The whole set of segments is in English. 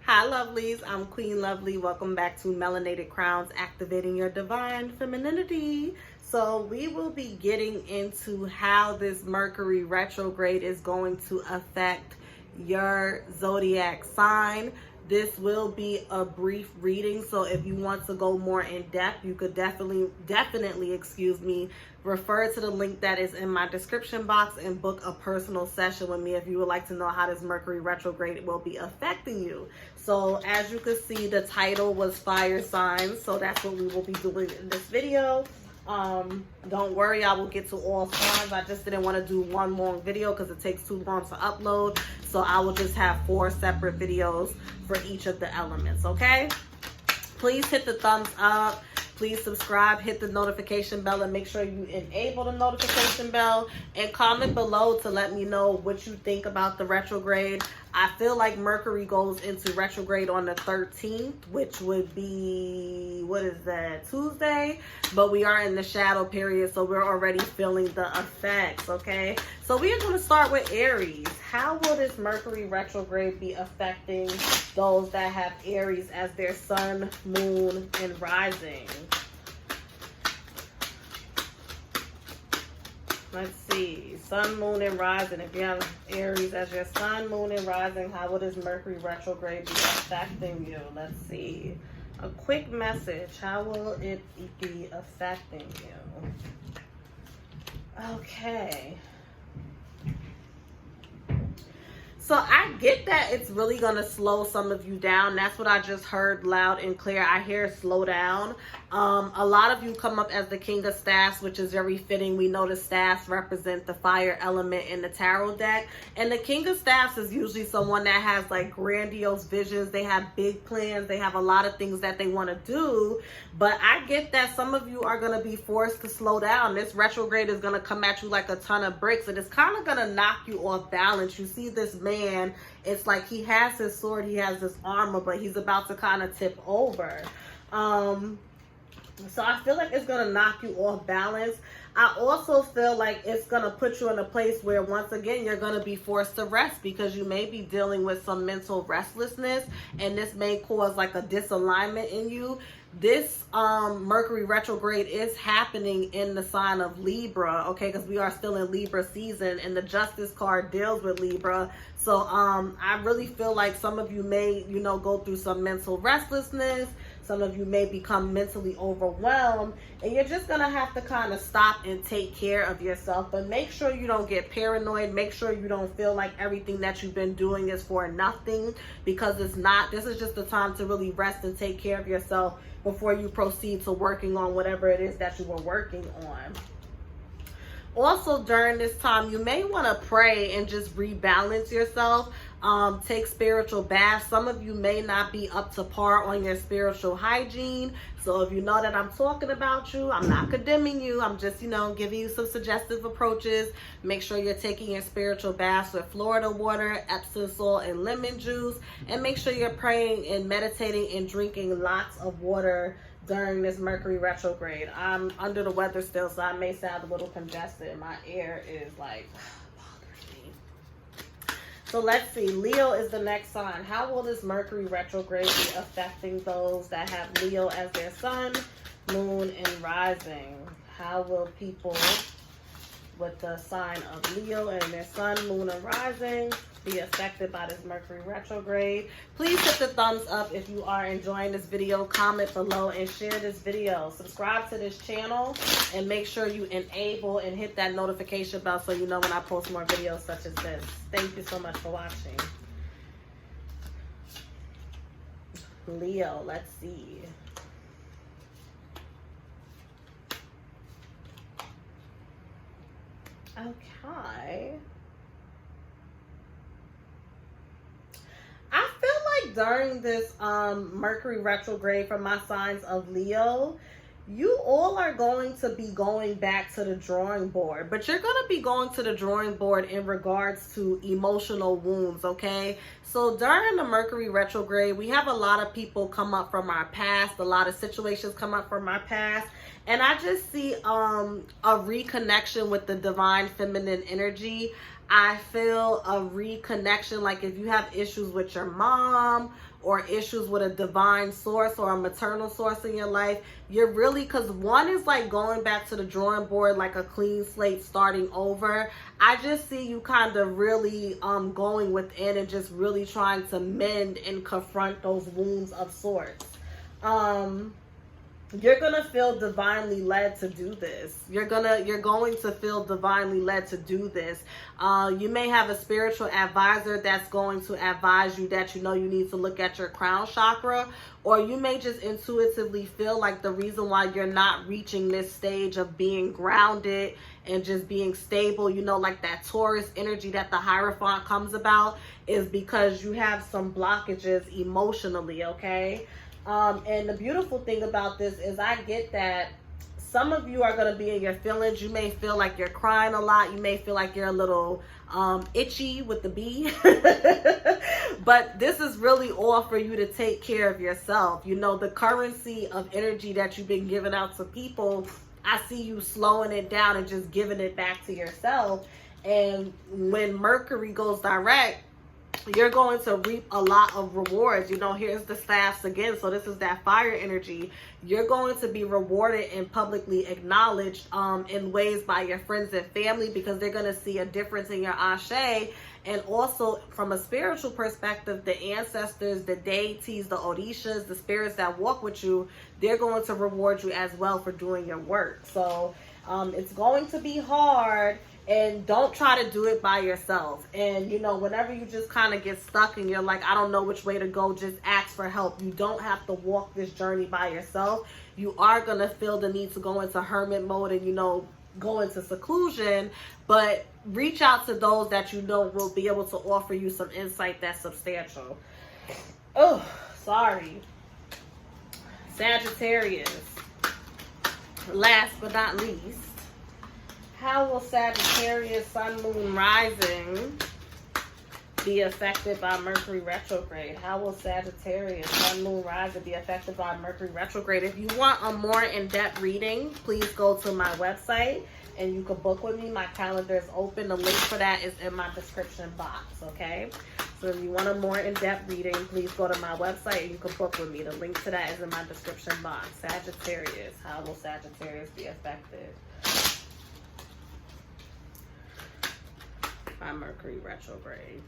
Hi lovelies, I'm Queen Lovelee. Welcome back to Melanated Crowns, activating your divine femininity. So we will be getting into how this Mercury retrograde is going to affect your zodiac sign. This will be a brief reading, so if you want to go more in depth, you could definitely refer to the link that is in my description box and book a personal session with me if you would like to know how this Mercury retrograde will be affecting you. So as you can see, the title was fire signs, so that's what we will be doing in this video. Don't worry, I will get to all signs. I just didn't want to do one long video because it takes too long to upload, so I will just have 4 separate videos for each of the elements. Okay, please hit the thumbs up, please subscribe, hit the notification bell, and make sure you enable the notification bell, and comment below to let me know what you think about the retrograde. I feel like Mercury goes into retrograde on the 13th, which would be, what is that, Tuesday? But we are in the shadow period, so we're already feeling the effects, okay? So we are going to start with Aries. How will this Mercury retrograde be affecting those that have Aries as their sun, moon, and rising? Let's see, sun, moon, and rising. If you have Aries as your sun, moon, and rising, how will this Mercury retrograde be affecting you? Let's see. A quick message. How will it be affecting you? Okay. So I get that it's really going to slow some of you down. That's what I just heard loud and clear. I hear slow down. A lot of you come up as the King of Staffs, which is very fitting. We know the staffs represent the fire element in the tarot deck. And the King of Staffs is usually someone that has like grandiose visions. They have big plans. They have a lot of things that they want to do. But I get that some of you are going to be forced to slow down. This retrograde is going to come at you like a ton of bricks. And it's kind of going to knock you off balance. You see this man, it's like he has his sword, he has his armor, but he's about to kind of tip over. So I feel like it's going to knock you off balance. I also feel like it's going to put you in a place where, once again, you're going to be forced to rest because you may be dealing with some mental restlessness, and this may cause like a disalignment in you. This Mercury retrograde is happening in the sign of Libra, okay, because we are still in Libra season, and the Justice card deals with Libra. So I really feel like some of you may, go through some mental restlessness. Some of you may become mentally overwhelmed, and you're just going to have to kind of stop and take care of yourself. But make sure you don't get paranoid. Make sure you don't feel like everything that you've been doing is for nothing, because it's not. This is just the time to really rest and take care of yourself before you proceed to working on whatever it is that you were working on. Also, during this time, you may want to pray and just rebalance yourself. Take spiritual baths. Some of you may not be up to par on your spiritual hygiene. So if you know that I'm talking about you, I'm not condemning you. I'm just, giving you some suggestive approaches. Make sure you're taking your spiritual baths with Florida water, Epsom salt, and lemon juice. And make sure you're praying and meditating and drinking lots of water during this Mercury retrograde. I'm under the weather still, so I may sound a little congested. My ear is like bothering me. So let's see. Leo is the next sign. How will this Mercury retrograde be affecting those that have Leo as their sun, moon, and rising? How will people with the sign of Leo and their sun, moon, and rising be affected by this Mercury retrograde? Please hit the thumbs up if you are enjoying this video. Comment below and share this video. Subscribe to this channel and make sure you enable and hit that notification bell so you know when I post more videos such as this. Thank you so much for watching. Leo, let's see. Okay. I feel like during this Mercury retrograde for my signs of Leo, you all are going to be going back to the drawing board, but you're going to be going to the drawing board in regards to emotional wounds, okay? So during the Mercury retrograde, we have a lot of people come up from our past, a lot of situations come up from our past, and I just see a reconnection with the divine feminine energy. I feel a reconnection, like if you have issues with your mom or issues with a divine source or a maternal source in your life, you're really, because one is like going back to the drawing board, like a clean slate, starting over. I just see you kind of really going within and just really trying to mend and confront those wounds of sorts. You're gonna feel divinely led to do this. You're going to feel divinely led to do this. You may have a spiritual advisor that's going to advise you that you need to look at your crown chakra, or you may just intuitively feel like the reason why you're not reaching this stage of being grounded and just being stable, like that Taurus energy that the Hierophant comes about, is because you have some blockages emotionally, okay? And the beautiful thing about this is I get that some of you are going to be in your feelings. You may feel like you're crying a lot. You may feel like you're a little itchy with the B. But this is really all for you to take care of yourself. The currency of energy that you've been giving out to people, I see you slowing it down and just giving it back to yourself. And when Mercury goes direct, you're going to reap a lot of rewards. Here's the staffs again. So this is that fire energy. You're going to be rewarded and publicly acknowledged in ways by your friends and family, because they're going to see a difference in your ashe. And also from a spiritual perspective, the ancestors, the deities, the orishas, the spirits that walk with you, they're going to reward you as well for doing your work. So it's going to be hard. And don't try to do it by yourself. And, whenever you just kind of get stuck and you're like, I don't know which way to go, just ask for help. You don't have to walk this journey by yourself. You are going to feel the need to go into hermit mode and, go into seclusion. But reach out to those that will be able to offer you some insight that's substantial. Oh, sorry. Sagittarius. Last but not least. How will Sagittarius, Sun, Moon, Rising be affected by Mercury retrograde? How will Sagittarius, Sun, Moon, Rising be affected by Mercury retrograde? If you want a more in-depth reading, please go to my website and you can book with me. My calendar is open. The link for that is in my description box, okay? So if you want a more in-depth reading, please go to my website and you can book with me. The link to that is in my description box. Sagittarius, how will Sagittarius be affected by Mercury retrograde?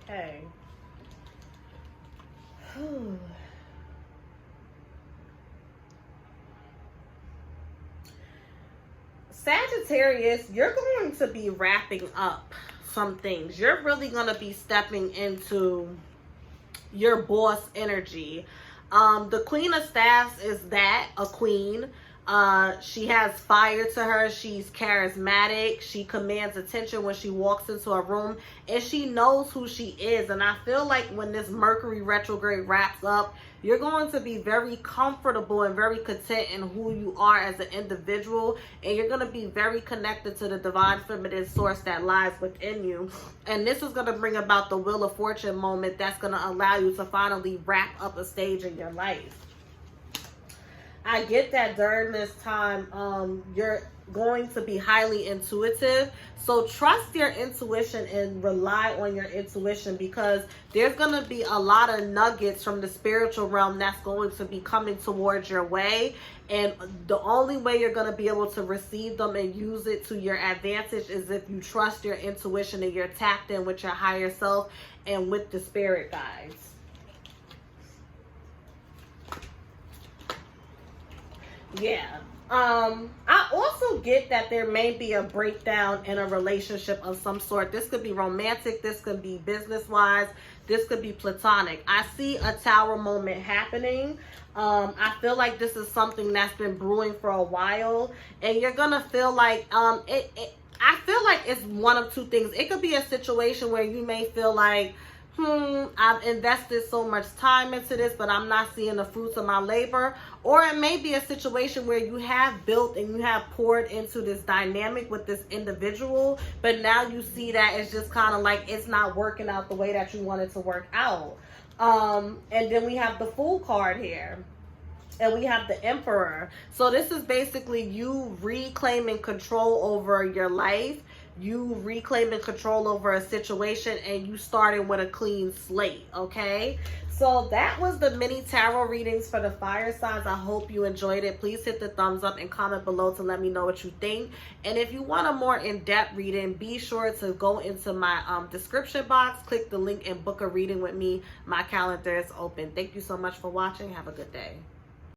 Okay. Sagittarius, you're going to be wrapping up some things. You're really going to be stepping into your boss energy. The Queen of Staffs is a queen. She has fire to her. She's charismatic. She commands attention when she walks into a room, and she knows who she is. And I feel like when this Mercury retrograde wraps up, you're going to be very comfortable and very content in who you are as an individual, and you're going to be very connected to the divine feminine source that lies within you. And this is going to bring about the Wheel of Fortune moment that's going to allow you to finally wrap up a stage in your life. I get that during this time, you're going to be highly intuitive. So trust your intuition and rely on your intuition, because there's going to be a lot of nuggets from the spiritual realm that's going to be coming towards your way. And the only way you're going to be able to receive them and use it to your advantage is if you trust your intuition and you're tapped in with your higher self and with the spirit guides. Yeah. I also get that there may be a breakdown in a relationship of some sort. This could be romantic. This could be business-wise. This could be platonic. I see a tower moment happening. I feel like this is something that's been brewing for a while, and you're gonna feel like I feel like it's one of two things. It could be a situation where you may feel like, I've invested so much time into this, but I'm not seeing the fruits of my labor. Or it may be a situation where you have built and you have poured into this dynamic with this individual, but now you see that it's just kind of like it's not working out the way that you want it to work out. And then we have the Fool card here. And we have the Emperor. So this is basically you reclaiming control over your life. You reclaiming control over a situation, and you starting with a clean slate, okay? So that was the mini tarot readings for the fire signs. I hope you enjoyed it. Please hit the thumbs up and comment below to let me know what you think. And if you want a more in-depth reading, be sure to go into my description box, click the link, and book a reading with me. My calendar is open. Thank you so much for watching. Have a good day.